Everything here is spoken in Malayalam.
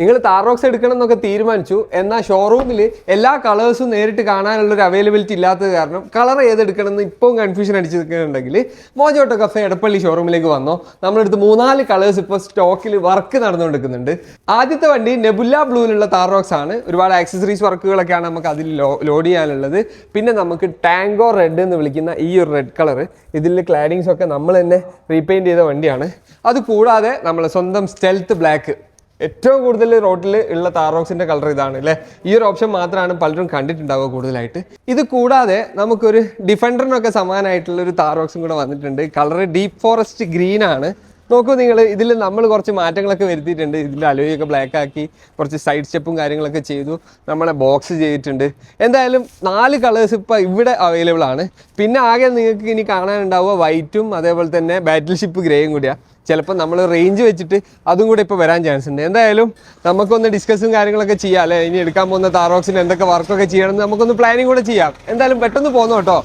നിങ്ങൾ താറോക്സ് എടുക്കണം എന്നൊക്കെ തീരുമാനിച്ചു, എന്നാൽ ഷോറൂമിൽ എല്ലാ കളേഴ്സും നേരിട്ട് കാണാനുള്ളൊരു അവൈലബിലിറ്റി ഇല്ലാത്തത് കാരണം കളർ ഏതെടുക്കണം എന്ന് ഇപ്പം കൺഫ്യൂഷൻ അടിച്ച് നിൽക്കുന്നുണ്ടെങ്കിൽ മോജോട്ടോ കഫേ എടപ്പള്ളി ഷോറൂമിലേക്ക് വന്നോ. നമ്മളെടുത്ത് 3-4 കളേഴ്സ് ഇപ്പോൾ സ്റ്റോക്കിൽ വർക്ക് നടന്നുകൊണ്ടിരിക്കുന്നുണ്ട്. ആദ്യത്തെ വണ്ടി നെബുല ബ്ലൂവിലുള്ള താറോക്സ് ആണ്. ഒരുപാട് ആക്സസറീസ് വർക്കുകളൊക്കെയാണ് നമുക്ക് അതിൽ ലോഡ് ചെയ്യാനുള്ളത്. പിന്നെ നമുക്ക് ടാങ്കോ റെഡ് എന്ന് വിളിക്കുന്ന ഈ ഒരു റെഡ് കളർ, ഇതിൽ ക്ലാഡിങ്സ് ഒക്കെ നമ്മൾ തന്നെ റീപെയിൻറ്റ് ചെയ്ത വണ്ടിയാണ്. അത് കൂടാതെ നമ്മൾ സ്വന്തം സ്റ്റെൽത്ത് ബ്ലാക്ക്, ഏറ്റവും കൂടുതൽ റോട്ടിൽ ഉള്ള താറോക്സിന്റെ കളർ ഇതാണ് അല്ലേ. ഈ ഒരു ഓപ്ഷൻ മാത്രമാണ് പലരും കണ്ടിട്ടുണ്ടാവുക കൂടുതലായിട്ട്. ഇത് കൂടാതെ നമുക്കൊരു ഡിഫൻഡറിനൊക്കെ സമാനമായിട്ടുള്ള ഒരു താറോക്സും കൂടെ വന്നിട്ടുണ്ട്. കളർ ഡീപ്പ് ഫോറസ്റ്റ് ഗ്രീൻ ആണ്. നോക്കൂ നിങ്ങൾ, ഇതിൽ നമ്മൾ കുറച്ച് മാറ്റങ്ങളൊക്കെ വരുത്തിയിട്ടുണ്ട്. ഇതിൽ അലോയൊക്കെ ബ്ലാക്ക് ആക്കി കുറച്ച് സൈഡ് സ്റ്റെപ്പും കാര്യങ്ങളൊക്കെ ചെയ്തു, നമ്മളെ ബോക്സ് ചെയ്തിട്ടുണ്ട്. എന്തായാലും 4 കളേഴ്സ് ഇപ്പോൾ ഇവിടെ അവൈലബിൾ ആണ്. പിന്നെ ആകെ നിങ്ങൾക്ക് ഇനി കാണാനുണ്ടാവുക വൈറ്റും അതേപോലെ തന്നെ ബാറ്റിൽ ഷിപ്പ് ഗ്രേയും കൂടിയാണ്. ചിലപ്പോൾ നമ്മൾ റേഞ്ച് വെച്ചിട്ട് അതും കൂടെ ഇപ്പോൾ വരാൻ ചാൻസ് ഉണ്ട്. എന്തായാലും നമുക്കൊന്ന് ഡിസ്കസും കാര്യങ്ങളൊക്കെ ചെയ്യാം അല്ലേ. ഇനി എടുക്കാൻ പോകുന്ന താറോക്സിന് എന്തൊക്കെ വർക്കൊക്കെ ചെയ്യണമെന്ന് നമുക്കൊന്ന് പ്ലാനിങ് കൂടെ ചെയ്യാം. എന്തായാലും പെട്ടെന്ന് പോന്നോ കേട്ടോ.